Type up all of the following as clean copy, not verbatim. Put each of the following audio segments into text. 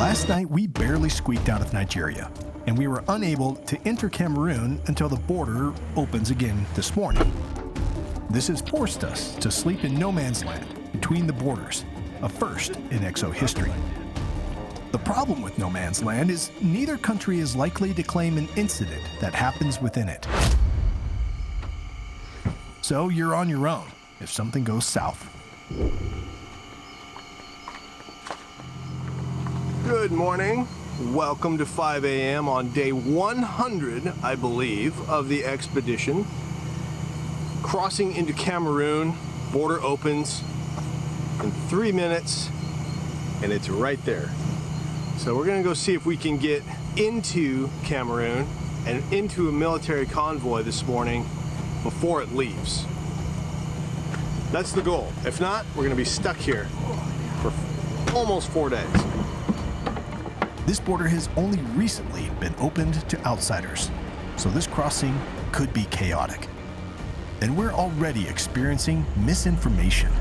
Last night, we barely squeaked out of Nigeria, and we were unable to enter Cameroon until the border opens again this morning. This has forced us to sleep in no man's land between the borders, a first in EXO history. The problem with no man's land is neither country is likely to claim an incident that happens within it. So you're on your own if something goes south. Good morning. Welcome to 5 a.m. on day 100, I believe, of the expedition. Crossing into Cameroon, border opens in 3 minutes, and it's right there. So we're gonna go see if we can get into Cameroon and into a military convoy this morning before it leaves. That's the goal. If not, we're gonna be stuck here for almost 4 days. This border has only recently been opened to outsiders, so this crossing could be chaotic. And we're already experiencing misinformation.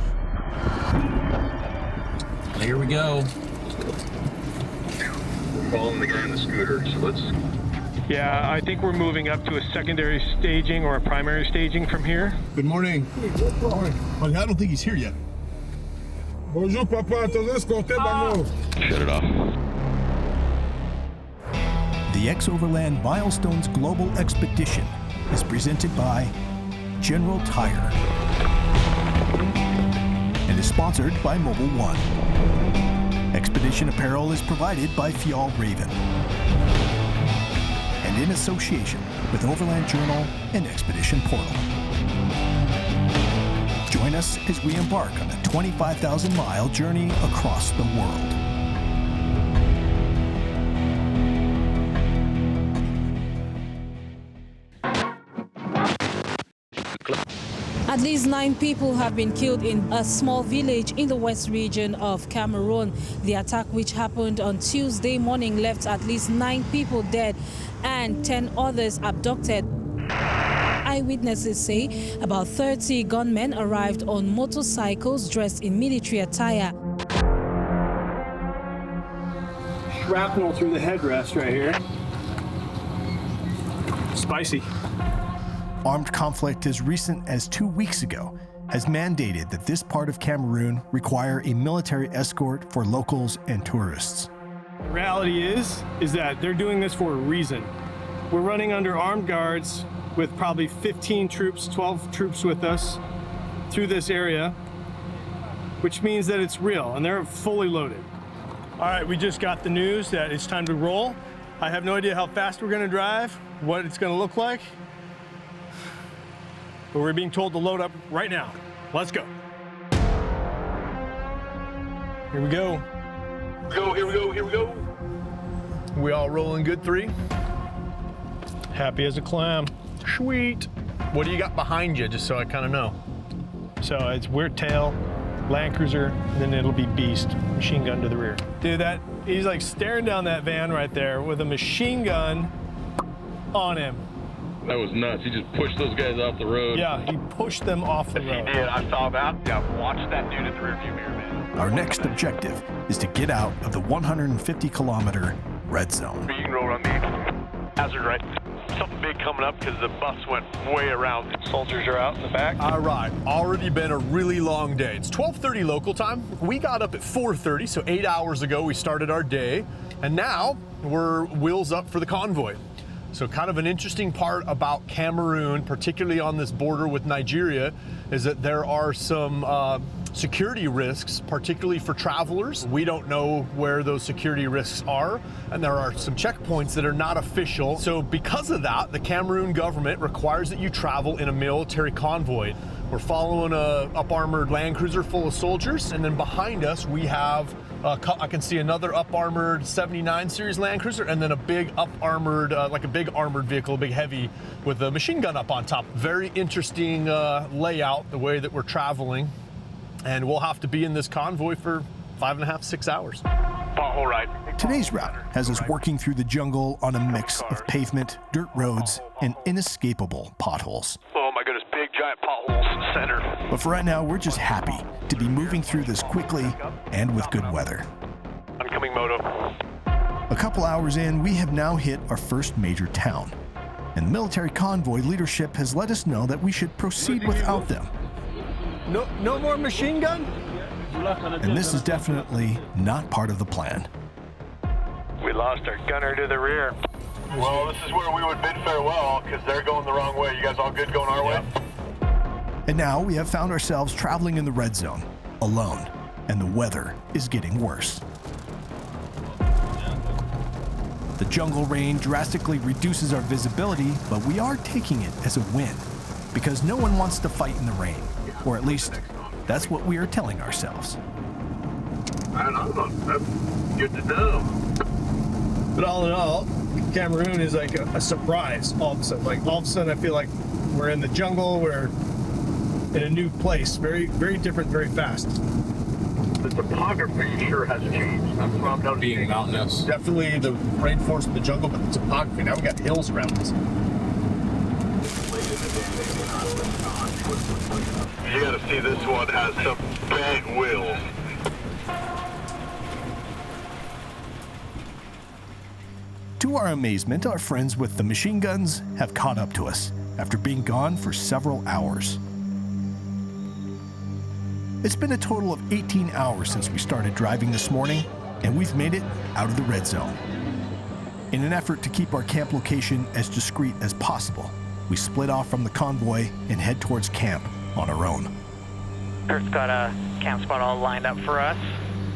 Here we go. We're following the guy in the scooter, so let's... Yeah, I think we're moving up to a secondary staging or a primary staging from here. Good morning. Good morning. I don't think he's here yet. Bonjour, papa. Shut it off. The Overlanding Milestones Global Expedition is presented by General Tire and is sponsored by Mobile One. Expedition apparel is provided by Fjall Raven and in association with Overland Journal and Expedition Portal. Join us as we embark on a 25,000-mile journey across the world. At least 9 people have been killed in a small village in the west region of Cameroon. The attack, which happened on Tuesday morning, left at least 9 people dead and 10 others abducted. Eyewitnesses say about 30 gunmen arrived on motorcycles dressed in military attire. Shrapnel through the headrest right here. Spicy. Armed conflict as recent as 2 weeks ago has mandated that this part of Cameroon require a military escort for locals and tourists. The reality is that they're doing this for a reason. We're running under armed guards with probably 15 troops, 12 troops with us through this area, which means that it's real and they're fully loaded. All right, we just got the news that it's time to roll. I have no idea how fast we're gonna drive, what it's gonna look like, but we're being told to load up right now. Let's go. Here we go. Here we go. We all rolling good, 3? Happy as a clam. Sweet. What do you got behind you, just so I kind of know? So it's Weird Tail, Land Cruiser, and then it'll be Beast, machine gun to the rear. Dude, he's like staring down that van right there with a machine gun on him. That was nuts. He just pushed those guys off the road. Yeah, he pushed them off the road. He did. I saw that. Yeah, watch that dude in the rearview mirror, man. Our next objective is to get out of the 150-kilometer red zone. You can roll on me. Hazard right. Something big coming up because the bus went way around. Soldiers are out in the back. All right, already been a really long day. It's 12:30 local time. We got up at 4:30, so 8 hours ago we started our day, and now we're wheels up for the convoy. So kind of an interesting part about Cameroon, particularly on this border with Nigeria, is that there are some security risks, particularly for travelers. We don't know where those security risks are, and there are some checkpoints that are not official. So because of that, the Cameroon government requires that you travel in a military convoy. We're following a up-armored Land Cruiser full of soldiers, and then behind us we have I can see another up-armored 79 series Land Cruiser, and then a big up-armored, like a big armored vehicle, a big heavy with a machine gun up on top. Very interesting layout, the way that we're traveling. And we'll have to be in this convoy for 5.5, 6 hours. Pothole right. Today's route has us working through the jungle on a mix of pavement, dirt roads, and inescapable potholes. Oh my goodness, big giant potholes in the center. But for right now, we're just happy to be moving through this quickly and with good weather. Oncoming moto. A couple hours in, we have now hit our first major town, and the military convoy leadership has let us know that we should proceed without them. No more machine gun? And this is definitely not part of the plan. We lost our gunner to the rear. Well, this is where we would bid farewell because they're going the wrong way. You guys all good going our way? And now we have found ourselves traveling in the red zone, alone, and the weather is getting worse. The jungle rain drastically reduces our visibility, but we are taking it as a win, because no one wants to fight in the rain, or at least that's what we are telling ourselves. I don't know. That's good to know. But all in all, Cameroon is like a surprise all of a sudden. Like all of a sudden I feel like we're in the jungle, we're in a new place, very, very different, very fast. The topography sure has changed. That's what I'm noticing. Being mountainous. Definitely the rainforest of the jungle, but the topography. Now we got hills around us. You gotta see this one has some big wheels. To our amazement, our friends with the machine guns have caught up to us after being gone for several hours. It's been a total of 18 hours since we started driving this morning, and we've made it out of the red zone. In an effort to keep our camp location as discreet as possible, we split off from the convoy and head towards camp on our own. Kurt's got a camp spot all lined up for us.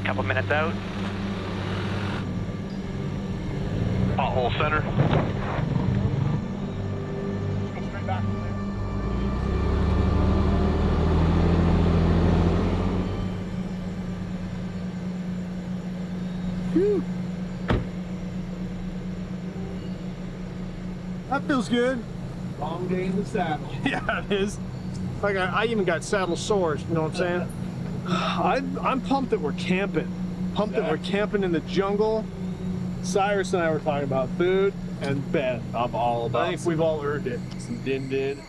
A couple minutes out. Pothole center. Whew. That feels good. Long day in the saddle. Yeah, it is. Like I even got saddle sores, you know what I'm saying? I'm pumped that we're camping. Pumped that we're camping in the jungle. Cyrus and I were talking about food and bed. I'm all about I think we've all earned it. some din-din.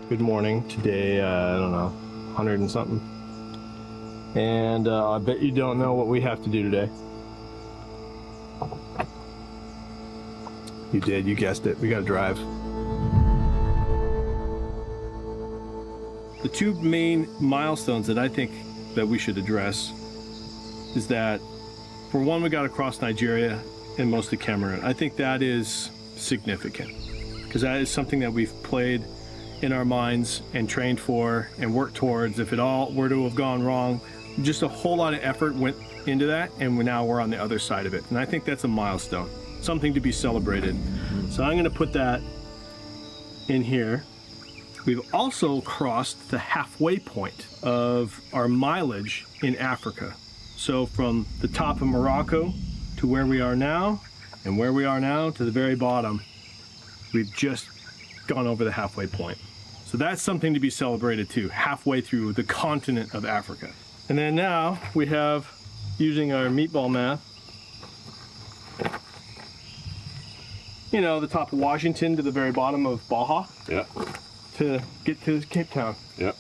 Good morning. Today, I don't know, 100 and something. And I bet you don't know what we have to do today. You did, you guessed it. We gotta drive. The two main milestones that I think that we should address is that, for one, we got to cross Nigeria and mostly Cameroon. I think that is significant because that is something that we've played in our minds and trained for and worked towards. If it all were to have gone wrong, just a whole lot of effort went into that, and now we're on the other side of it. And I think that's a milestone, something to be celebrated. So I'm going to put that in here. We've also crossed the halfway point of our mileage in Africa. So from the top of Morocco to where we are now, and where we are now to the very bottom, we've just gone over the halfway point. So that's something to be celebrated too, halfway through the continent of Africa. And then now we have, using our meatball math, you know, the top of Washington to the very bottom of Baja. Yeah. To get to Cape Town. Yep.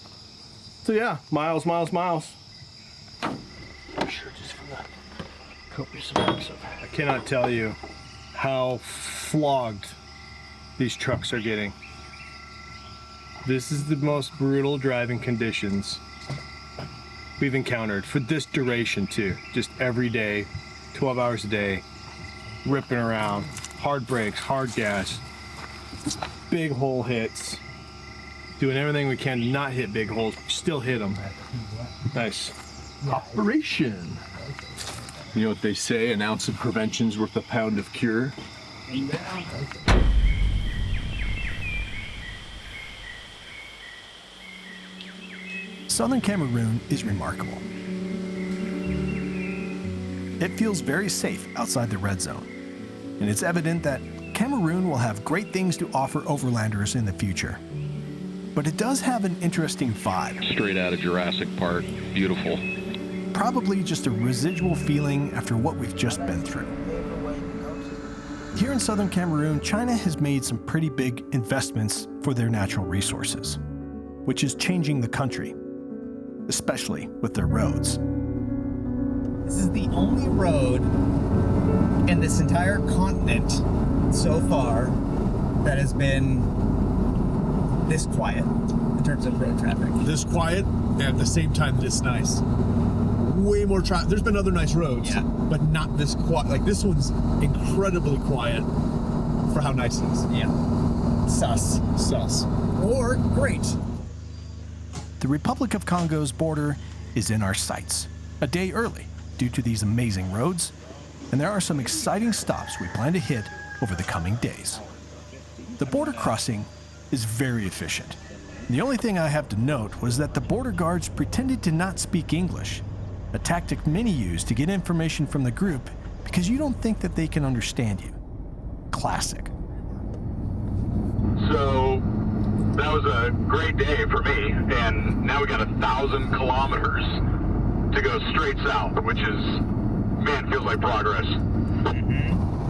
So yeah, miles. Sure, just from the copious amounts of. I cannot tell you how flogged these trucks are getting. This is the most brutal driving conditions we've encountered for this duration too. Just every day, 12 hours a day, ripping around, hard brakes, hard gas, big hole hits, doing everything we can to not hit big holes, still hit them. Nice. Operation. You know what they say, an ounce of prevention's worth a pound of cure. Southern Cameroon is remarkable. It feels very safe outside the red zone, and it's evident that Cameroon will have great things to offer overlanders in the future. But it does have an interesting vibe. Straight out of Jurassic Park, beautiful. probably just a residual feeling after what we've just been through. Here in southern Cameroon, China has made some pretty big investments for their natural resources, which is changing the country, especially with their roads. This is the only road in this entire continent so far that has been this quiet in terms of road traffic. This quiet, and at the same time this nice. Way more traffic. There's been other nice roads, yeah, but not this quiet. Like this one's incredibly quiet for how nice it is. Yeah. Sus. Or great. The Republic of Congo's border is in our sights, a day early due to these amazing roads, and there are some exciting stops we plan to hit over the coming days. The border crossing is very efficient. The only thing I have to note was that the border guards pretended to not speak English, a tactic many use to get information from the group because you don't think that they can understand you. Classic. So that was a great day for me, and now we got 1,000 kilometers to go straight south, which is, man, feels like progress.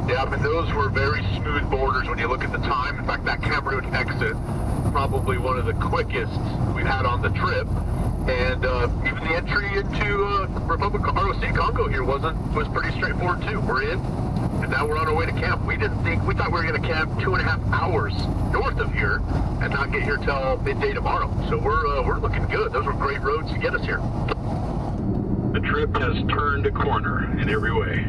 Yeah, I mean, those were very smooth borders when you look at the time. In fact, that Cameroon exit, probably one of the quickest we've had on the trip. And even the entry into Republic of Congo here was pretty straightforward too. We're in, and now we're on our way to camp. We thought we were going to camp 2.5 hours north of here, and not get here till midday tomorrow. So we're looking good. Those were great roads to get us here. The trip has turned a corner in every way.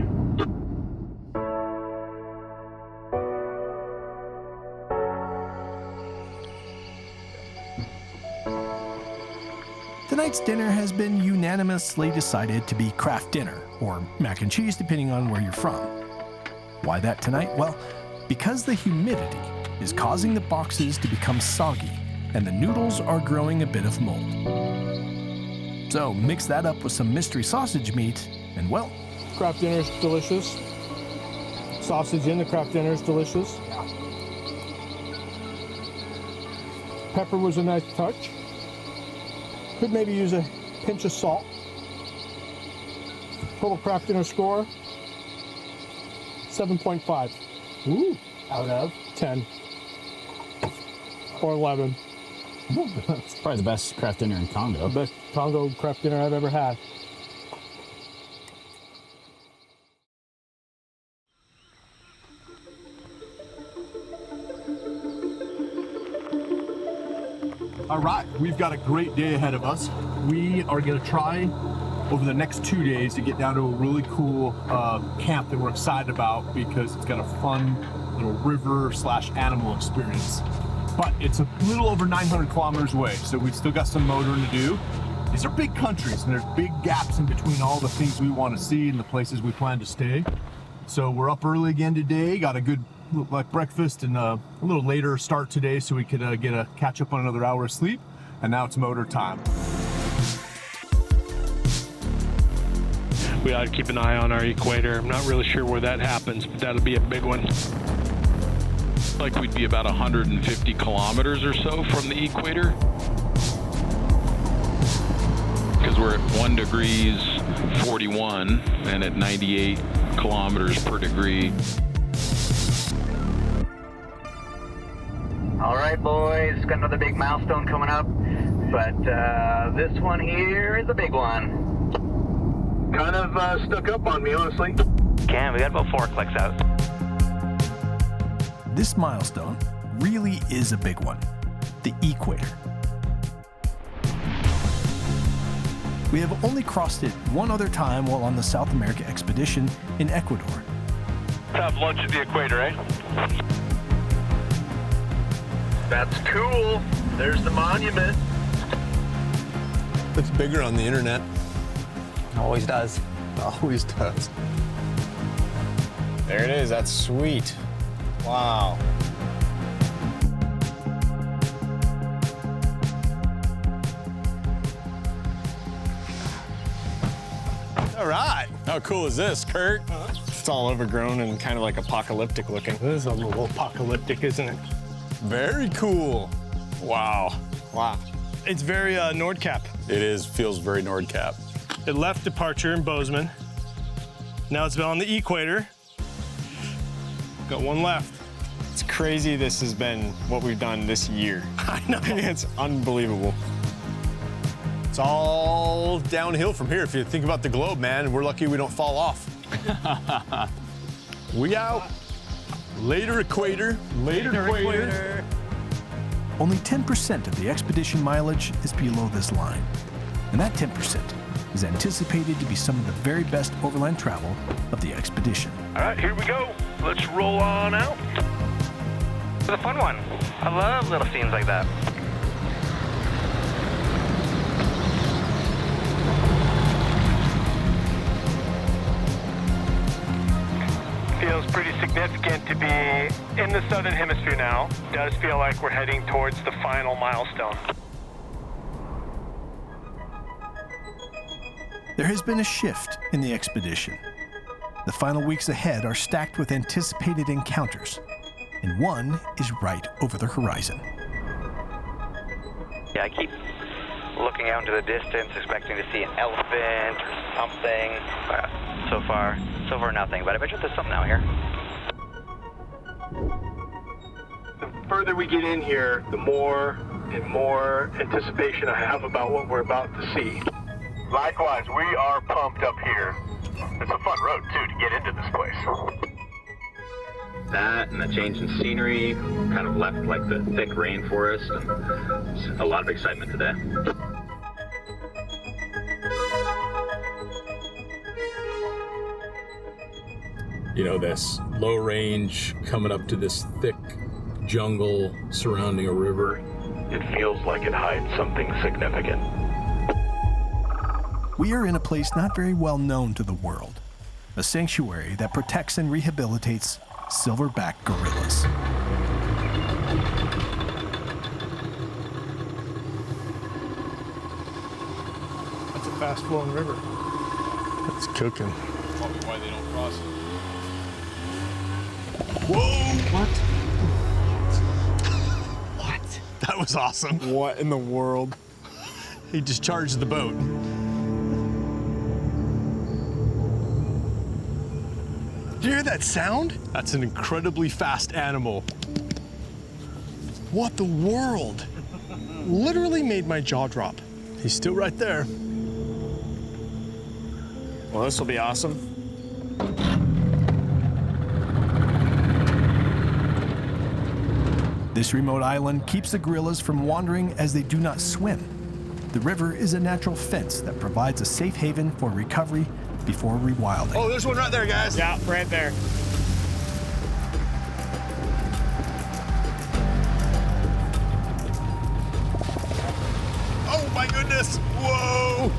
Tonight's dinner has been unanimously decided to be craft dinner, or mac and cheese depending on where you're from. Why that tonight? Well, because the humidity is causing the boxes to become soggy and the noodles are growing a bit of mold. So mix that up with some mystery sausage meat and, well, Craft dinner is delicious. Sausage in the craft dinner is delicious. Pepper was a nice touch. Could maybe use a pinch of salt. Total craft dinner score, 7.5. Ooh, out of 10. Or 11. It's probably the best craft dinner in Congo. Best Congo craft dinner I've ever had. All right, we've got a great day ahead of us. We are going to try over the next 2 days to get down to a really cool camp that we're excited about because it's got a fun little river/animal experience. But it's a little over 900 kilometers away, so we've still got some motoring to do. These are big countries, and there's big gaps in between all the things we want to see and the places we plan to stay. So we're up early again today, got a good breakfast and a little later start today so we could catch up on another hour of sleep, and now it's motor time. We ought to keep an eye on our Equator. I'm not really sure where that happens, but that'll be a big one. Like we'd be about 150 kilometers or so from the Equator. Because we're at 1 degrees 41 and at 98 kilometers per degree. All right, boys, got another big milestone coming up, but this one here is a big one. Kind of stuck up on me, honestly. Cam, we got about 4 clicks out. This milestone really is a big one, the Equator. We have only crossed it one other time while on the South America expedition in Ecuador. Have lunch at the Equator, eh? That's cool. There's the monument. It's bigger on the internet. always does. Always does. There it is. That's sweet. Wow. All right. How cool is this, Kurt? It's all overgrown and kind of like apocalyptic looking. This is a little apocalyptic, isn't it? Very cool. Wow. Wow. It's very Nordcap. It is. Feels very Nordcap. It left departure in Bozeman. Now it's been on the Equator. Got one left. It's crazy this has been what we've done this year. I know. It's unbelievable. It's all downhill from here. If you think about the globe, man, we're lucky we don't fall off. We out. Later, Equator. Later, Equator. Only 10% of the expedition mileage is below this line. And that 10% is anticipated to be some of the very best overland travel of the expedition. All right, here we go. Let's roll on out. It's a fun one. I love little scenes like that. Feels pretty significant to be in the Southern Hemisphere now. Does feel like we're heading towards the final milestone. There has been a shift in the expedition. The final weeks ahead are stacked with anticipated encounters, and one is right over the horizon. Yeah, I keep looking out into the distance, expecting to see an elephant or something. But so far nothing. But I bet you there's something out here. The further we get in here, the more and more anticipation I have about what we're about to see. Likewise, we are pumped up here. It's a fun road, too, to get into this place. That and the change in scenery kind of left like the thick rainforest, and a lot of excitement today. You know, this low range coming up to this thick jungle surrounding a river. It feels like it hides something significant. We are in a place not very well known to the world, a sanctuary that protects and rehabilitates silverback gorillas. That's a fast-flowing river. It's cooking. Probably why they don't cross it. Whoa! What? What? That was awesome. What in the world? He just charged the boat. Do you hear that sound? That's an incredibly fast animal. What the world? Literally made my jaw drop. He's still right there. Well, this will be awesome. This remote island keeps the gorillas from wandering as they do not swim. The river is a natural fence that provides a safe haven for recovery before rewilding. Oh, there's one right there, guys. Yeah, right there. Oh my goodness! Whoa!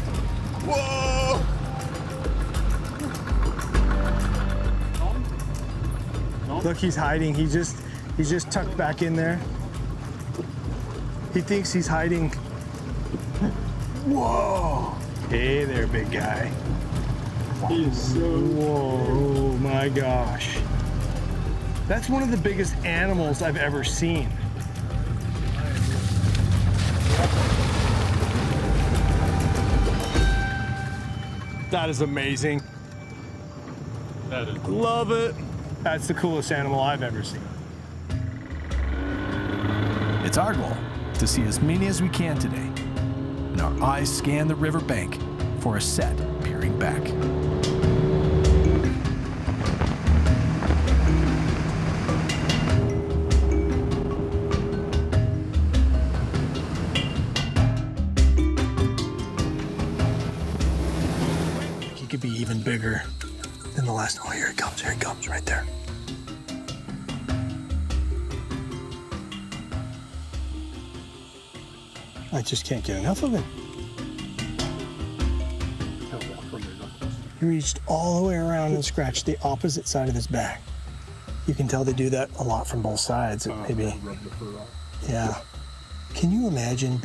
Whoa! Look, he's hiding. He's just tucked back in there. He thinks he's hiding. Whoa! Hey there, big guy. He is so... Whoa, oh my gosh. That's one of the biggest animals I've ever seen. That is amazing. That is Love it. That's the coolest animal I've ever seen. It's our goal to see as many as we can today, and our eyes scan the riverbank for a set peering back. He could be even bigger than the last. Oh, here he comes, right there. I just can't get enough of him. He reached all the way around and scratched the opposite side of his back. You can tell they do that a lot from both sides. Maybe. Yeah. Can you imagine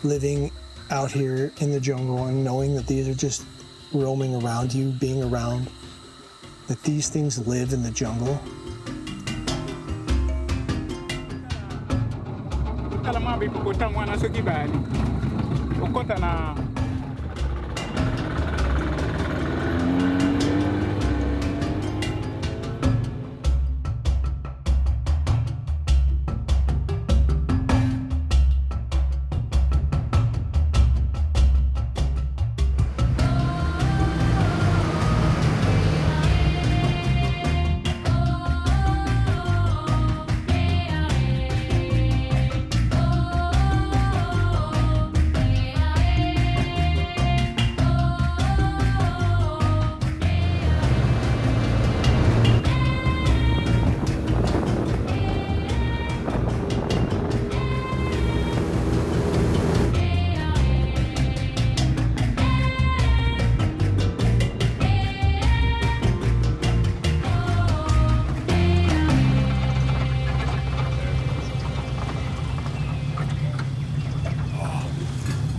living out here in the jungle and knowing that these are just roaming around you, being around, that these things live in the jungle?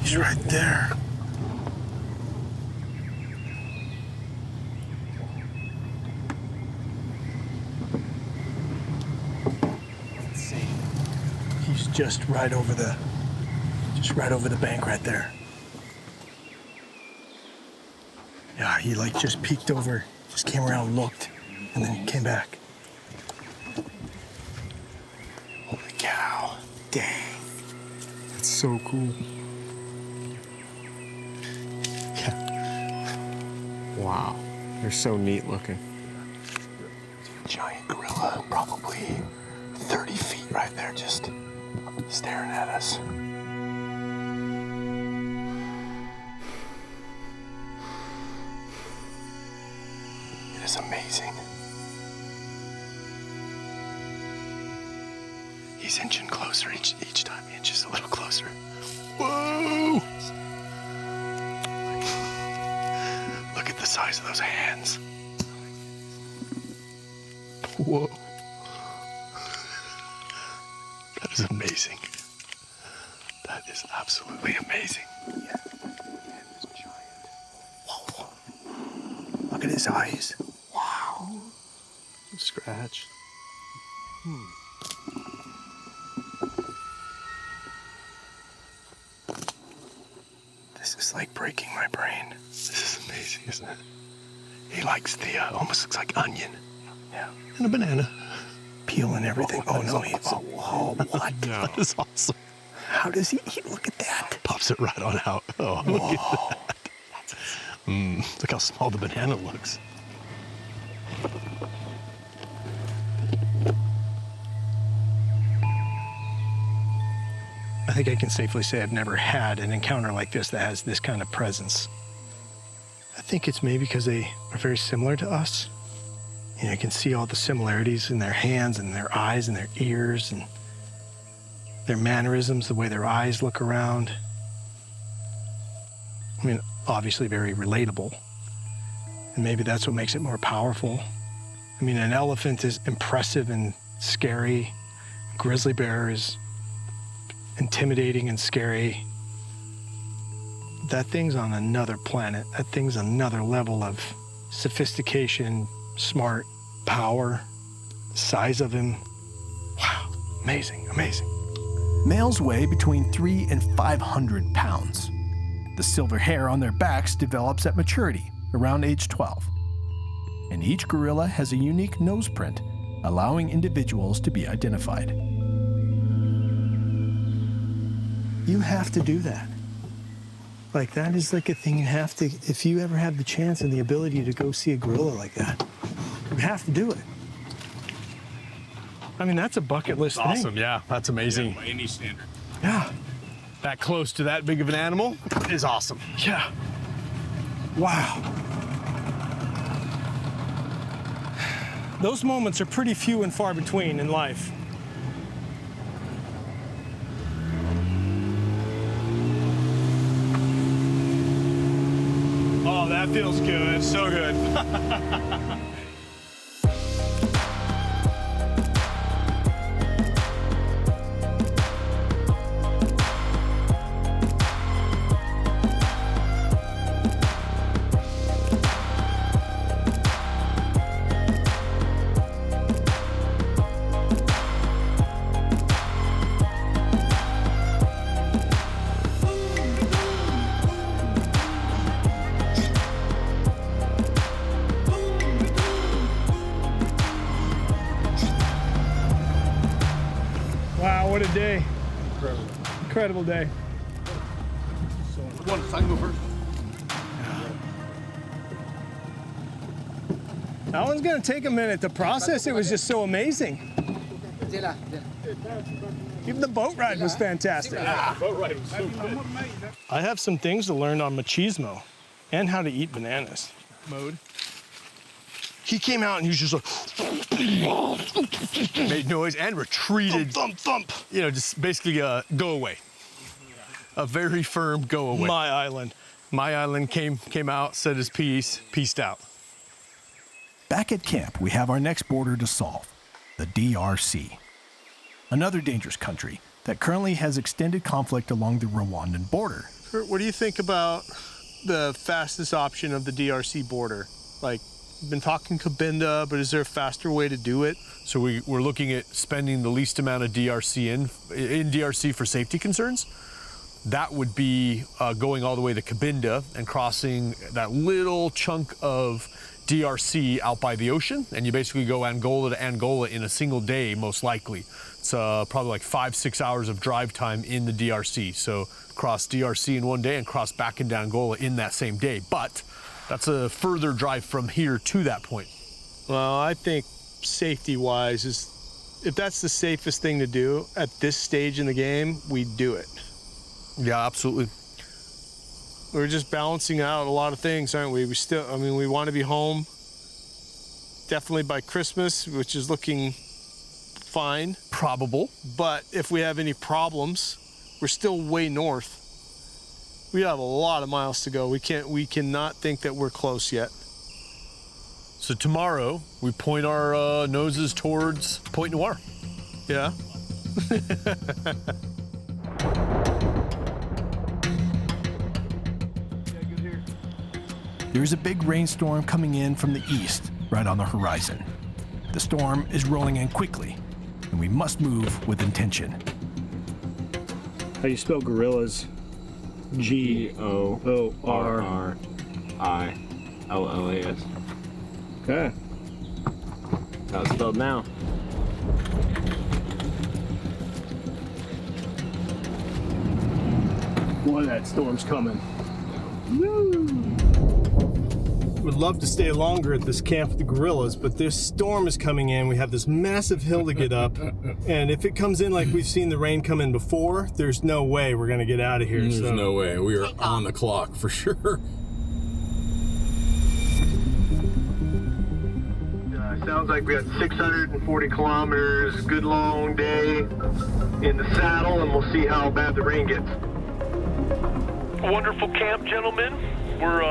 He's right there. Let's see. He's just right over the bank right there. Yeah, he like just peeked over, just came around, looked, and then he came back. Holy cow. Dang. That's so cool. Wow, they're so neat looking. Giant gorilla, probably 30 feet right there, just staring at us. It is amazing. He's inching closer each time. He inches a little closer. Whoa! Look at the size of those hands. Whoa. That is amazing. That is absolutely amazing. Yeah. And this giant. Whoa. Look at his eyes. Wow. Scratch. This is like breaking my brain. This is amazing, isn't it? He likes the, almost looks like onion. Yeah. And a banana. Peel and everything. Oh, no, he, oh, what? No. That is awesome. How does he eat? Look at that. Pops it right on out. Oh, look at that. Look how small the banana looks. I think I can safely say I've never had an encounter like this that has this kind of presence. I think it's maybe because they are very similar to us. You know, you can see all the similarities in their hands and their eyes and their ears and their mannerisms, the way their eyes look around. I mean, obviously very relatable. And maybe that's what makes it more powerful. I mean, an elephant is impressive and scary. A grizzly bear is intimidating and scary. That thing's on another planet. That thing's another level of sophistication, smart, power, size of him. Wow, amazing, amazing. Males weigh between 300 and 500 pounds. The silver hair on their backs develops at maturity, around age 12. And each gorilla has a unique nose print, allowing individuals to be identified. You have to do that. Like, that is like a thing you have to, if you ever have the chance and the ability to go see a gorilla like that, you have to do it. I mean, that's a bucket list thing. Awesome, yeah, that's amazing. By any standard. Yeah. That close to that big of an animal is awesome. Yeah. Wow. Those moments are pretty few and far between in life. Oh, that feels good. So good. Wow, what a day. Incredible day. One, I can go first. That one's gonna take a minute to process. It was just so amazing. Even the boat ride was fantastic. Yeah, the boat ride was so good. I have some things to learn on machismo and how to eat bananas. Mode. He came out and he was just like, made noise and retreated. Thump, thump, thump. You know, just basically go away. A very firm go away. My island. My island came out, said his piece, peaced out. Back at camp, we have our next border to solve, the DRC. Another dangerous country that currently has extended conflict along the Rwandan border. Kurt, what do you think about the fastest option of the DRC border? Like, we've been talking Cabinda, but is there a faster way to do it? So we're looking at spending the least amount of DRC in DRC for safety concerns. That would be going all the way to Cabinda and crossing that little chunk of DRC out by the ocean, and you basically go Angola to Angola in a single day, most likely. It's probably like 5-6 hours of drive time in the DRC. So cross DRC in one day and cross back into Angola in that same day. But that's a further drive from here to that point. Well, I think safety-wise, if that's the safest thing to do at this stage in the game, we do it. Yeah, absolutely. We're just balancing out a lot of things, aren't we? We want to be home definitely by Christmas, which is looking fine. Probable. But if we have any problems, we're still way north. We have a lot of miles to go. We cannot think that we're close yet. So tomorrow, we point our noses towards Point Noir. Yeah. There's a big rainstorm coming in from the east, right on the horizon. The storm is rolling in quickly, and we must move with intention. How do you spell gorillas? G-O-R-R-I-L-L-A-S. Okay. How it's spelled now. Boy, that storm's coming. Woo! Would love to stay longer at this camp with the gorillas, but this storm is coming in. We have this massive hill to get up, and if it comes in like we've seen the rain come in before, there's no way we're gonna get out of here. There's no way. We are on the clock for sure. Sounds like we got 640 kilometers, good long day in the saddle, and we'll see how bad the rain gets. Wonderful camp, gentlemen. We're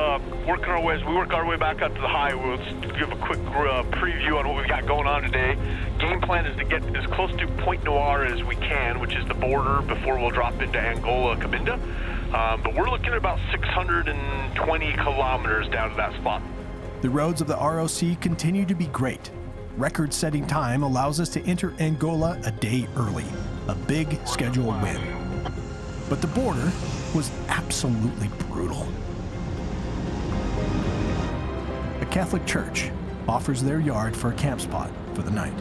working our way, as we work our way back up to the high. We'll give a quick preview on what we've got going on today. Game plan is to get as close to Point Noir as we can, which is the border before we'll drop into Angola, Cabinda. But we're looking at about 620 kilometers down to that spot. The roads of the ROC continue to be great. Record-setting time allows us to enter Angola a day early, a big schedule win. But the border was absolutely brutal. A Catholic church offers their yard for a camp spot for the night.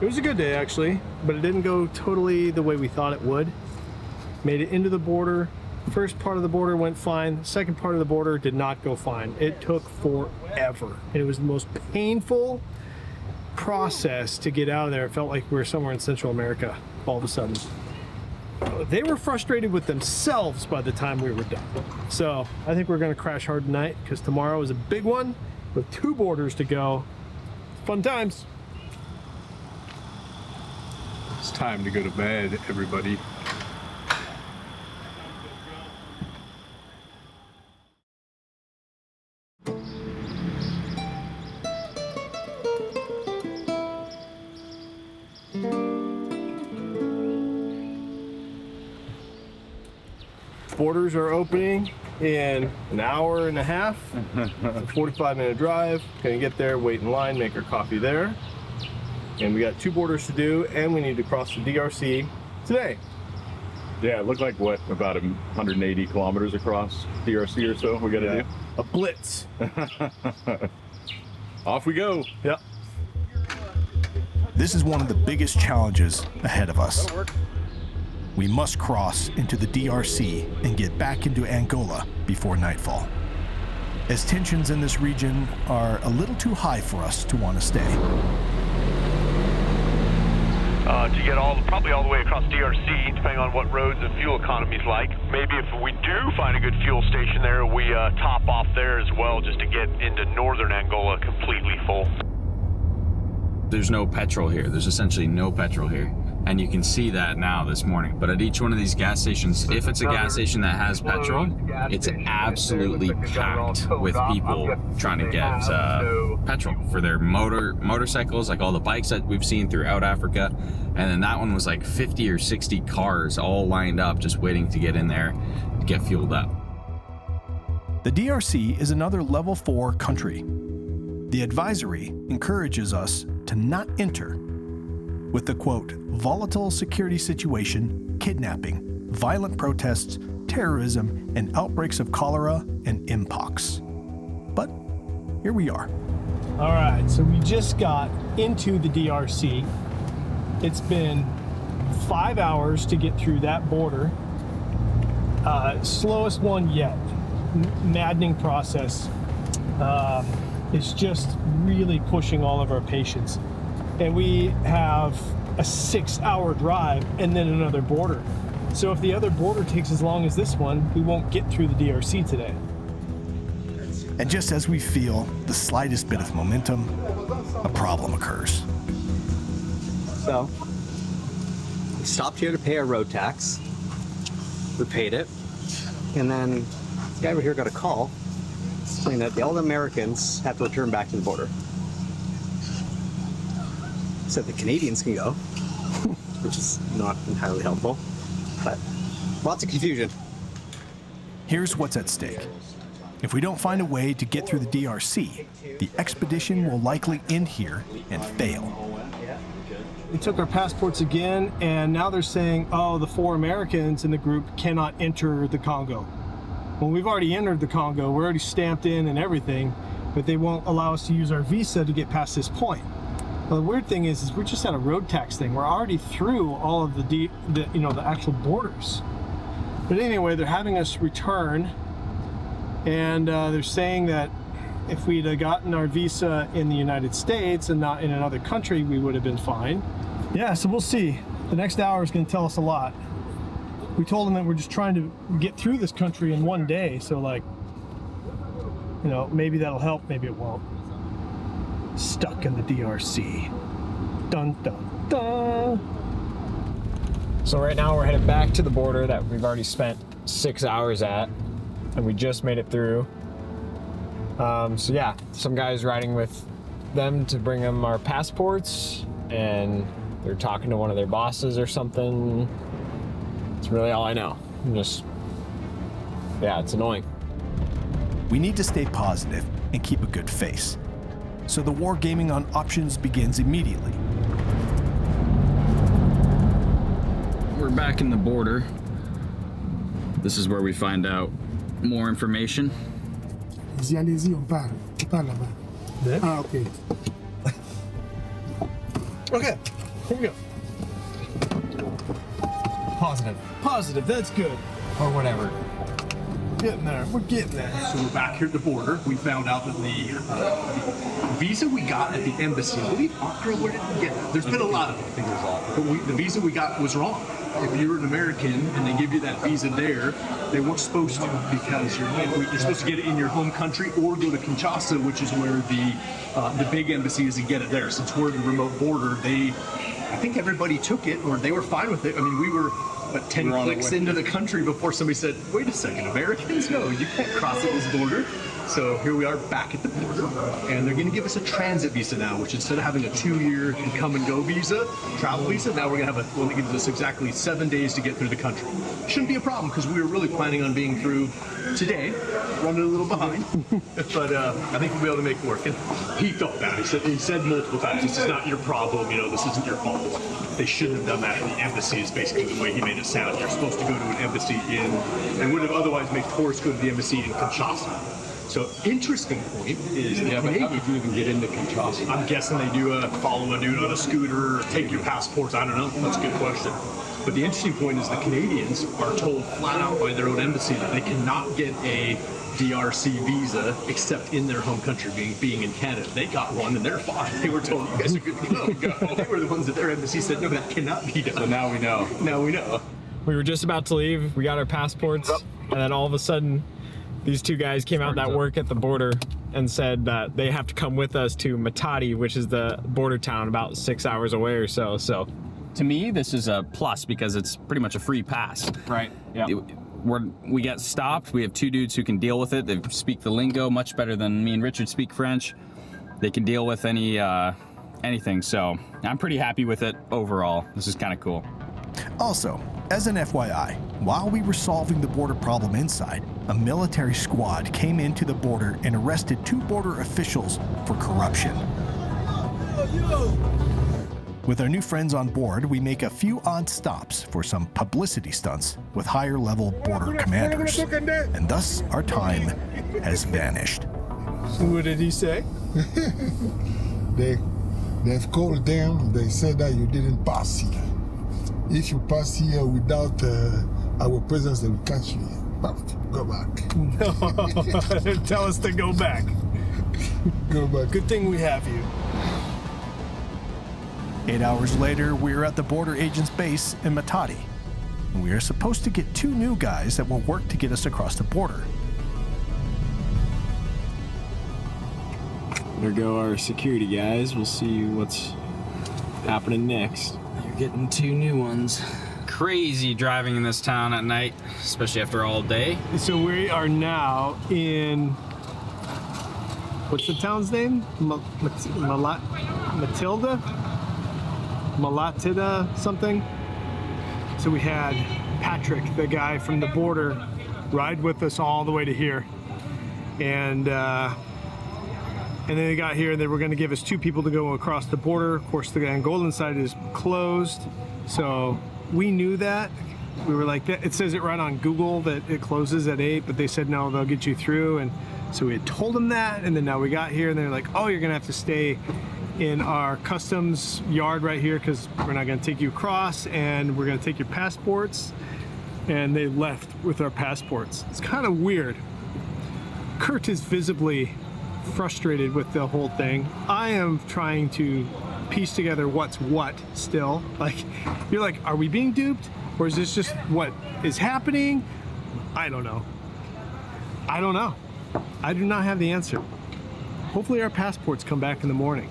It was a good day, actually, but it didn't go totally the way we thought it would. Made it into the border. First part of the border went fine. The second part of the border did not go fine. It took forever. It was the most painful process to get out of there. It felt like we were somewhere in Central America all of a sudden. They were frustrated with themselves by the time we were done. So I think we're going to crash hard tonight because tomorrow is a big one with 2 borders to go. Fun times. It's time to go to bed, everybody. Borders are opening in an hour and a half, a 45-minute drive. Gonna get there, wait in line, make our coffee there. And we got 2 borders to do, and we need to cross the DRC today. Yeah, it looked like, what, about 180 kilometers across DRC or so we gotta do? A blitz. Off we go. Yep. This is one of the biggest challenges ahead of us. We must cross into the DRC and get back into Angola before nightfall, as tensions in this region are a little too high for us to want to stay. To get probably all the way across DRC, depending on what roads and fuel economy's like. Maybe if we do find a good fuel station there, we top off there as well, just to get into northern Angola completely full. There's no petrol here. There's essentially no petrol here. And you can see that now this morning. But at each one of these gas stations, if it's a gas station that has petrol, it's absolutely packed with people trying to get petrol for their motorcycles, like all the bikes that we've seen throughout Africa. And then that one was like 50 or 60 cars all lined up just waiting to get in there to get fueled up. The DRC is another level 4 country. The advisory encourages us to not enter, with the quote, volatile security situation, kidnapping, violent protests, terrorism, and outbreaks of cholera and mpox. But here we are. All right, so we just got into the DRC. It's been 5 hours to get through that border. Slowest one yet. Maddening process. It's just really pushing all of our patience. And we have a 6-hour drive and then another border. So if the other border takes as long as this one, we won't get through the DRC today. And just as we feel the slightest bit of momentum, a problem occurs. So, we stopped here to pay our road tax. We paid it. And then the guy over here got a call saying that all the Americans have to return back to the border. So the Canadians can go, which is not entirely helpful, but lots of confusion. Here's what's at stake. If we don't find a way to get through the DRC, the expedition will likely end here and fail. We took our passports again, and now they're saying, oh, the 4 Americans in the group cannot enter the Congo. Well, we've already entered the Congo, we're already stamped in and everything, but they won't allow us to use our visa to get past this point. Well, the weird thing is we're just at a road tax thing. We're already through all of the actual borders. But anyway, they're having us return, and they're saying that if we'd have gotten our visa in the United States and not in another country, we would have been fine. Yeah, so we'll see. The next hour is going to tell us a lot. We told them that we're just trying to get through this country in one day, so like, you know, maybe that'll help, maybe it won't. Stuck in the DRC. Dun dun dun. So right now we're headed back to the border that we've already spent 6 hours at, and we just made it through. So yeah, some guys riding with them to bring them our passports, and they're talking to one of their bosses or something. It's really all I know. Yeah, it's annoying. We need to stay positive and keep a good face. So the wargaming on options begins immediately. We're back in the border. This is where we find out more information. Okay. Okay, here we go. Positive, that's good. Or whatever. Getting there, we're getting there. So we're back here at the border. We found out that the visa we got at the embassy, I believe, girl, where did we get it? There's been a lot of things involved, but the visa we got was wrong. If you're an American and they give you that visa there, they weren't supposed to, because you're supposed to get it in your home country or go to Kinshasa, which is where the big embassy is, and get it there. Since we're at the remote border, I think everybody took it, or they were fine with it. I mean, we were 10 clicks into the country before somebody said, wait a second, Americans? No, you can't cross this border. So here we are back at the border, and they're going to give us a transit visa now, which instead of having a 2-year come and go visa, travel visa, now we're going to have one that gives us exactly 7 days to get through the country. Shouldn't be a problem, because we were really planning on being through today, running a little behind, but I think we'll be able to make it work. And he felt bad. He said multiple times, this is not your problem, this isn't your fault. They shouldn't have done that in the embassy, is basically the way he made it sound. You're supposed to go to an embassy and would have otherwise made tourists go to the embassy in Kinshasa. So, interesting point is but how did you even get into Kinshasa? I'm guessing they do follow a dude on a scooter, or take your passports. I don't know. That's a good question. But the interesting point is the Canadians are told flat out by their own embassy that they cannot get a DRC visa except in their home country, being in Canada. They got one and they're fine. They were told, you guys are good to go. They were the ones at their embassy said, no, that cannot be done. So now we know. Now we know. We were just about to leave. We got our passports, and then all of a sudden, these 2 guys came out that work at the border and said that they have to come with us to Matadi, which is the border town about 6 hours away or so. So to me, this is a plus because it's pretty much a free pass. Right. Yeah. We get stopped. We have two dudes who can deal with it. They speak the lingo much better than me and Richard speak French. They can deal with anything. So I'm pretty happy with it overall. This is kind of cool. Also, as an FYI, while we were solving the border problem inside, a military squad came into the border and arrested 2 border officials for corruption. With our new friends on board, we make a few odd stops for some publicity stunts with higher level border commanders. And thus, our time has vanished. What did he say? They've called them, they said that you didn't pass here. If you pass here without our presence, they will catch you. Go back. No, tell us to go back. Go back. Good thing we have you. 8 hours later, we're at the border agent's base in Matadi. We are supposed to get 2 new guys that will work to get us across the border. There go our security guys. We'll see what's happening next. You're getting 2 new ones. Crazy driving in this town at night, especially after all day. So we are now in, what's the town's name? Matilda? Malatida something? So we had Patrick, the guy from the border, ride with us all the way to here. And then they got here and they were going to give us 2 people to go across the border. Of course, the Angolan side is closed. So we knew that. We were like, it says it right on Google that it closes at 8, but they said, no, they'll get you through. And so we had told them that. And then now we got here and they're like, oh, you're going to have to stay in our customs yard right here because we're not going to take you across and we're going to take your passports. And they left with our passports. It's kind of weird. Kurt is visibly frustrated with the whole thing. I am trying to piece together what's what still. Like, you're like, are we being duped? Or is this just what is happening? I don't know. I don't know. I do not have the answer. Hopefully our passports come back in the morning.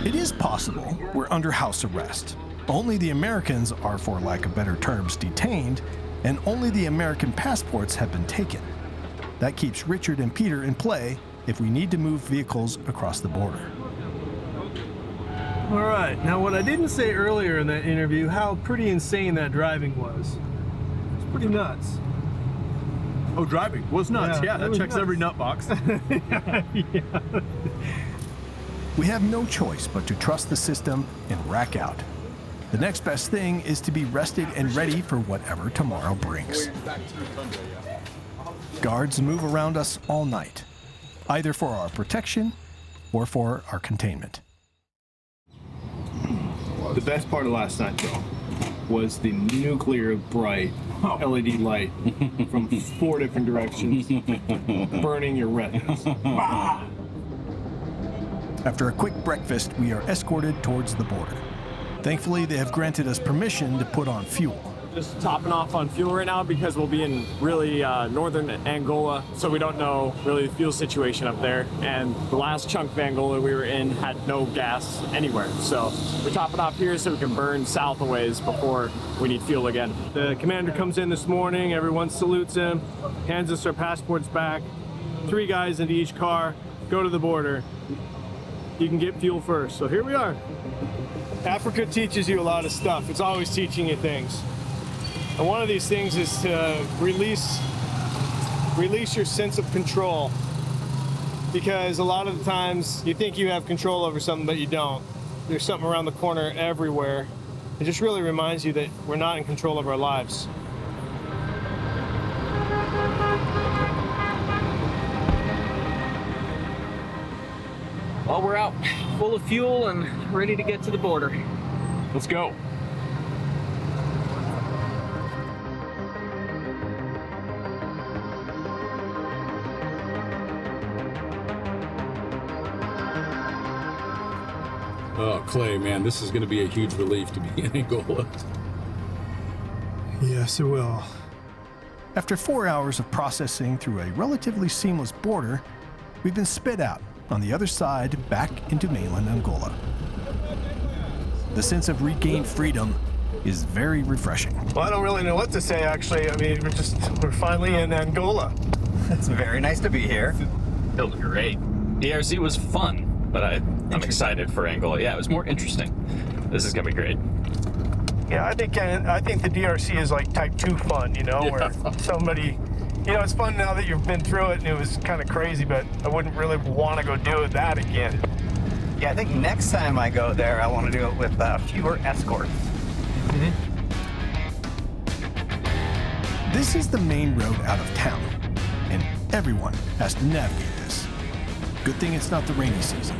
It is possible we're under house arrest. Only the Americans are, for lack of better terms, detained, and only the American passports have been taken. That keeps Richard and Peter in play if we need to move vehicles across the border. All right, now what I didn't say earlier in that interview, how pretty insane that driving was. It's pretty nuts. Oh, driving was nuts. Yeah, that checks every nut box. Yeah. We have no choice but to trust the system and rack out. The next best thing is to be rested and ready for whatever tomorrow brings. Guards move around us all night, either for our protection or for our containment. The best part of last night, though, was the nuclear bright LED light from 4 different directions, burning your retinas. After a quick breakfast, we are escorted towards the border. Thankfully, they have granted us permission to put on fuel. Just topping off on fuel right now because we'll be in really northern Angola, so we don't know really the fuel situation up there. And the last chunk of Angola we were in had no gas anywhere. So we're topping off here so we can burn south a ways before we need fuel again. The commander comes in this morning, everyone salutes him, hands us our passports back, 3 guys into each car, go to the border. You can get fuel first. So here we are. Africa teaches you a lot of stuff. It's always teaching you things. And one of these things is to release your sense of control. Because a lot of the times you think you have control over something, but you don't. There's something around the corner everywhere. It just really reminds you that we're not in control of our lives. Well, we're out full of fuel and ready to get to the border. Let's go. Oh, Clay, man, this is going to be a huge relief to be in Angola. Yes, it will. After 4 hours of processing through a relatively seamless border, we've been spit out on the other side back into mainland Angola. The sense of regained freedom is very refreshing. Well, I don't really know what to say, actually. I mean, we're finally in Angola. It's very nice to be here. Feels great. DRC was fun, but I'm excited for Angola. Yeah, it was more interesting. This is gonna be great. Yeah, I think the DRC is like type 2 fun, you know, where somebody, you know, it's fun now that you've been through it and it was kind of crazy, but I wouldn't really want to go do that again. Yeah, I think next time I go there, I want to do it with fewer escorts. This is the main road out of town, and everyone has to navigate this. Good thing it's not the rainy season.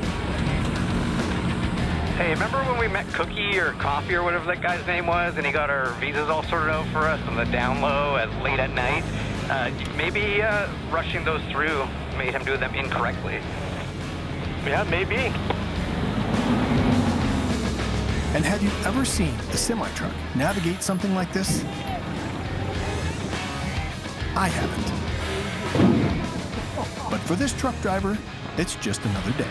Hey, remember when we met Cookie or Coffee or whatever that guy's name was, and he got our visas all sorted out for us on the down low late at night? Maybe rushing those through made him do them incorrectly. Yeah, maybe. And have you ever seen a semi-truck navigate something like this? I haven't. But for this truck driver, it's just another day.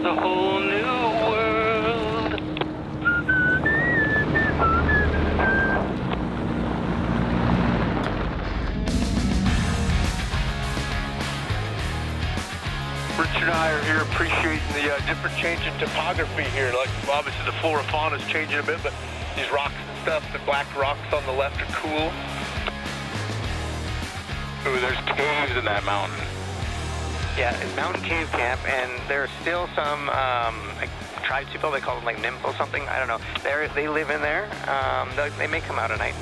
The whole new world. Richard and I are here appreciating the different change in topography here. Like, obviously the flora fauna is changing a bit, but these rocks and stuff, the black rocks on the left are cool. Ooh, there's caves in that mountain. Yeah, it's Mountain Cave Camp, and there's still some like tribes people. They call them like nymph or something. I don't know. They live in there. They may come out at night.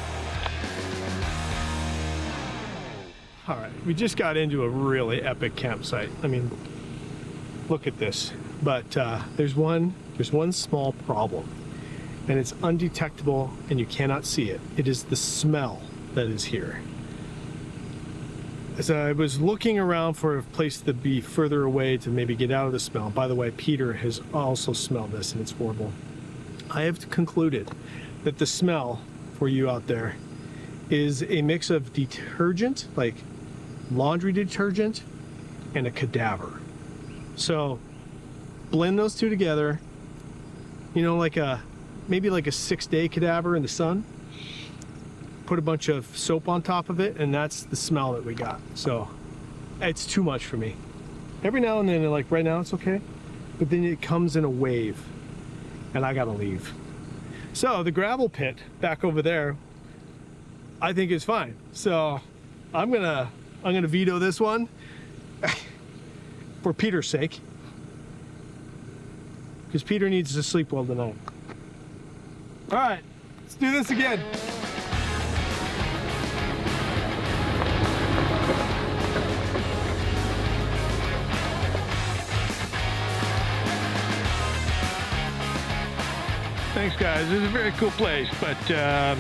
All right, we just got into a really epic campsite. I mean, look at this. But there's one small problem, and it's undetectable, and you cannot see it. It is the smell that is here. As I was looking around for a place to be further away to maybe get out of the smell, by the way, Peter has also smelled this and it's horrible. I have concluded that the smell for you out there is a mix of detergent, like laundry detergent, and a cadaver. So blend those two together, you know, maybe like a 6-day cadaver in the sun. Put a bunch of soap on top of it, and that's the smell that we got. So it's too much for me. Every now and then, like right now it's okay, but then it comes in a wave and I gotta leave. So the gravel pit back over there, I think is fine. So I'm gonna veto this one for Peter's sake, because Peter needs to sleep well tonight. All right, let's do this again. Thanks, guys. This is a very cool place, but I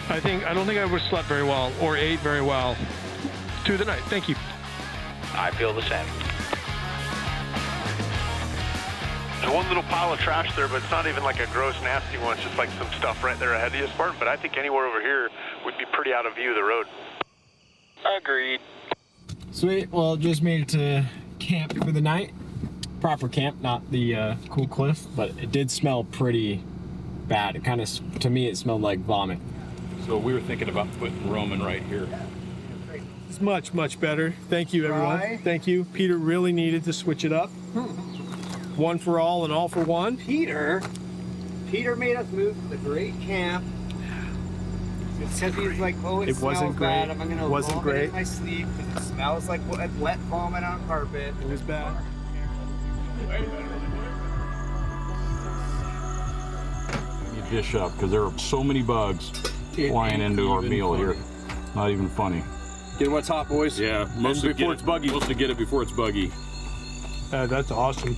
don't think I would have slept very well or ate very well through the night. Thank you. I feel the same. There's one little pile of trash there, but it's not even like a gross, nasty one. It's just like some stuff right there ahead of you, Spartan. But I think anywhere over here would be pretty out of view of the road. Agreed. Sweet. Well, just made it to camp for the night. Proper camp, not the cool cliff, but it did smell pretty bad. It kind of, to me, it smelled like vomit. So we were thinking about putting Roman right here. It's much, much better. Thank you, everyone. Right. Thank you. Peter really needed to switch it up. One for all and all for one. Peter made us move to the great camp. Because he's like, oh, it smells wasn't bad. great. I'm gonna Wasn't vomit great. in my sleep because it smells like wet vomit on carpet. It was bad. You dish up because there are so many bugs flying into our meal here. Not even funny. Get what's hot, boys. Yeah, Mostly before it's buggy. Mostly get it before it's buggy. That's awesome.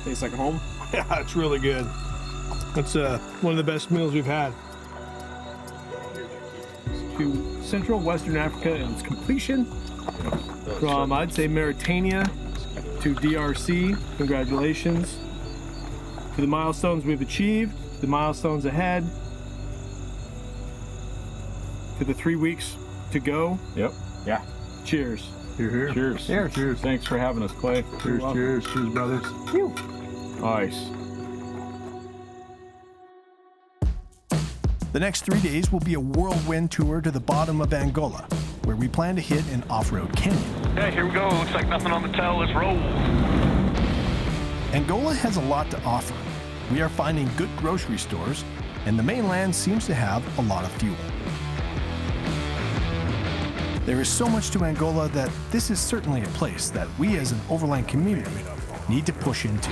Tastes like home. Yeah, it's really good. That's one of the best meals we've had. To Central Western Africa and its completion from, I'd say, Mauritania to DRC. Congratulations to the milestones we've achieved, the milestones ahead, to the 3 weeks to go. Yep. Yeah. Cheers. Here. Cheers. Cheers. Thanks for having us, Clay. Cheers, brothers. Nice. The next 3 days will be a whirlwind tour to the bottom of Angola, where we plan to hit an off-road canyon. Yeah, here we go. Looks like nothing on the tail. Let's roll. Angola has a lot to offer. We are finding good grocery stores, and the mainland seems to have a lot of fuel. There is so much to Angola that this is certainly a place that we as an overland community need to push into.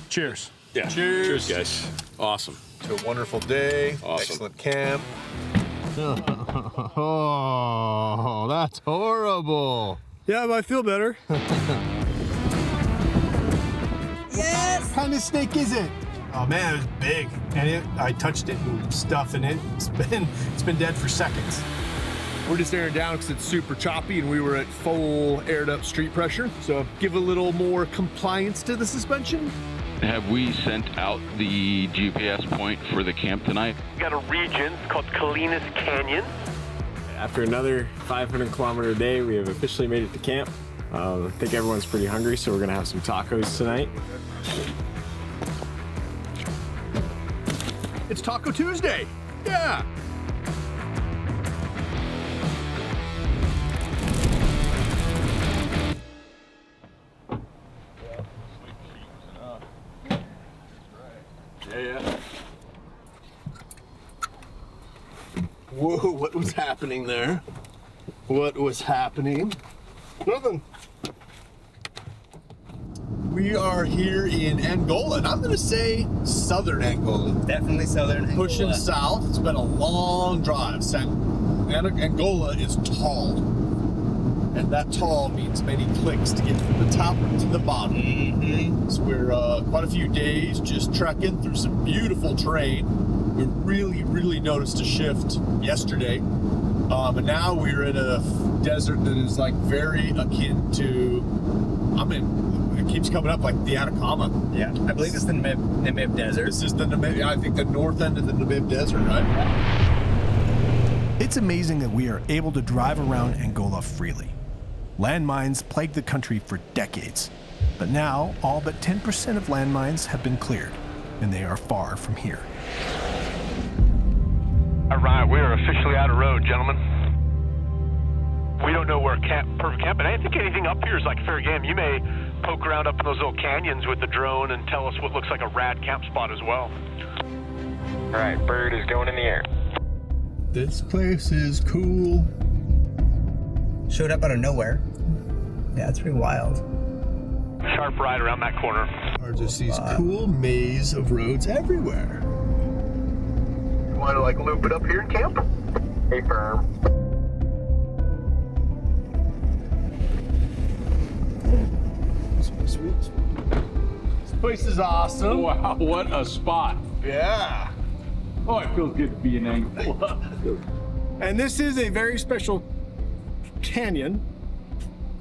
Cheers. Yeah. Cheers, guys. Awesome. To a wonderful day. Awesome. Excellent camp. Oh, that's horrible. Yeah, but I feel better. Yes! What kind of snake is it? Oh man, it was big, and I touched it and stuff in it. It's been dead for seconds. We're just airing down because it's super choppy and we were at full aired up street pressure. So give a little more compliance to the suspension. Have we sent out the GPS point for the camp tonight? We got a region called Colinas Canyon. After another 500-kilometer day, we have officially made it to camp. I think everyone's pretty hungry, so we're gonna have some tacos tonight. It's Taco Tuesday. Yeah. Yeah. Whoa, what was happening there? What was happening? Nothing. We are here in Angola, and I'm going to say southern Angola. Definitely southern Angola. Pushing south. It's been a long drive. Angola is tall, and that tall means many clicks to get from the top to the bottom. Mm-hmm. So we're quite a few days just trekking through some beautiful terrain. We really noticed a shift yesterday, and now we're in a desert that is like very akin to, it keeps coming up like the Atacama. Yeah, I believe it's the Namib Desert. This is the Namib, I think the north end of the Namib Desert, right? It's amazing that we are able to drive around Angola freely. Landmines plagued the country for decades, but now all but 10% of landmines have been cleared, and they are far from here. All right, we are officially out of road, gentlemen. We don't know where perfect camp, and I think anything up here is like fair game. You may poke around up in those little canyons with the drone and tell us what looks like a rad camp spot as well. All right, bird is going in the air. This place is cool. Showed up out of nowhere. Yeah, it's pretty wild. Sharp right around that corner. Are just these cool maze of roads everywhere. You want to like loop it up here in camp? Hey, firm. Sweet. This place is awesome. Wow, what a spot. Yeah. Oh, it feels good to be in Angola. And this is a very special canyon,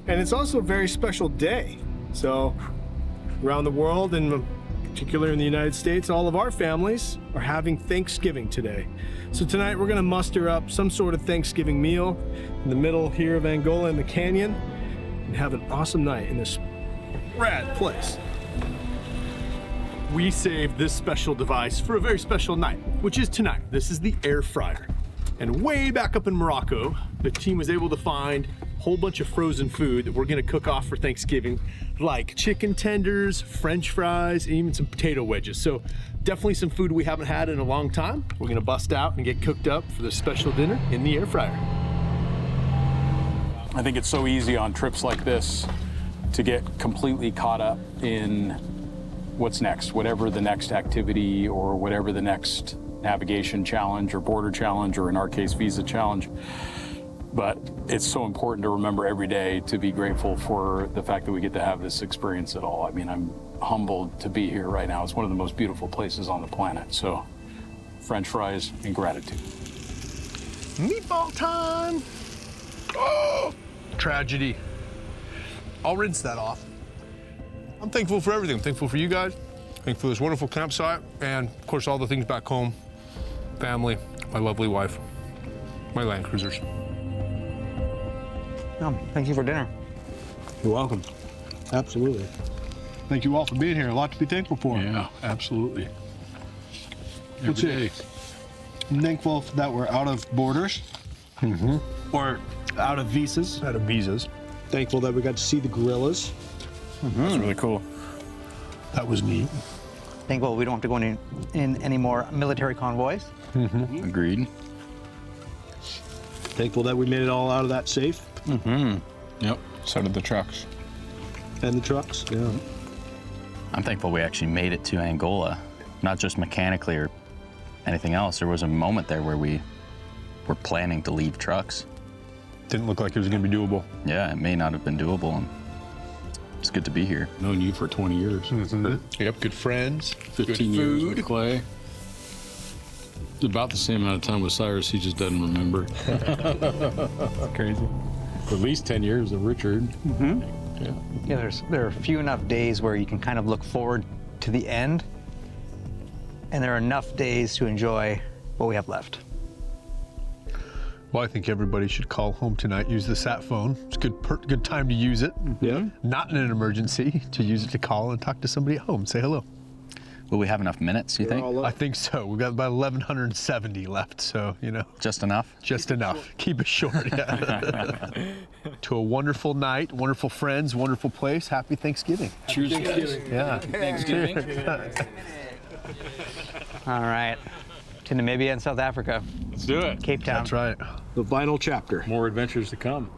and it's also a very special day. So around the world, and particularly in the United States, all of our families are having Thanksgiving today. So tonight we're gonna muster up some sort of Thanksgiving meal in the middle here of Angola in the canyon and have an awesome night in this rad place. We saved this special device for a very special night, which is tonight. This is the air fryer. And way back up in Morocco, the team was able to find a whole bunch of frozen food that we're gonna cook off for Thanksgiving, like chicken tenders, French fries, and even some potato wedges. So definitely some food we haven't had in a long time. We're gonna bust out and get cooked up for this special dinner in the air fryer. I think it's so easy on trips like this to get completely caught up in what's next, whatever the next activity or whatever the next navigation challenge or border challenge, or in our case, visa challenge. But it's so important to remember every day to be grateful for the fact that we get to have this experience at all. I mean, I'm humbled to be here right now. It's one of the most beautiful places on the planet. So French fries and gratitude. Meatball time. Oh, tragedy. I'll rinse that off. I'm thankful for everything. I'm thankful for you guys. Thankful for this wonderful campsite. And of course, all the things back home. Family, my lovely wife, my Land Cruisers. Thank you for dinner. You're welcome. Absolutely. Thank you all for being here. A lot to be thankful for. Yeah, absolutely. Every day. I'm thankful that we're out of borders. Or out of visas. Out of visas. Thankful that we got to see the gorillas. That's really cool. That was neat. Thankful we don't have to go in any more military convoys. Agreed. Thankful that we made it all out of that safe. Yep. So did the trucks. And the trucks, yeah. I'm thankful we actually made it to Angola, not just mechanically or anything else. There was a moment there where we were planning to leave trucks. Didn't look like it was going to be doable. Yeah, it may not have been doable. And it's good to be here. Known you for 20 years. Yep, good friends. 15 years with Clay. About the same amount of time with Cyrus, he just doesn't remember. Crazy. At least 10 years of Richard. Yeah, there are few enough days where you can kind of look forward to the end, and there are enough days to enjoy what we have left. Well, I think everybody should call home tonight, use the sat phone. It's a good time to use it. Yeah. Not in an emergency, to use it to call and talk to somebody at home, say hello. Will we have enough minutes, you think? I think so. We've got about 1,170 left, so, you know. Just enough? Just enough. Keep it short, yeah. To a wonderful night, wonderful friends, wonderful place. Happy Thanksgiving. Cheers, Thanksgiving. Yeah. Thanksgiving. All right, to Namibia and South Africa. Let's do it. Cape Town. That's right. The final chapter. More adventures to come.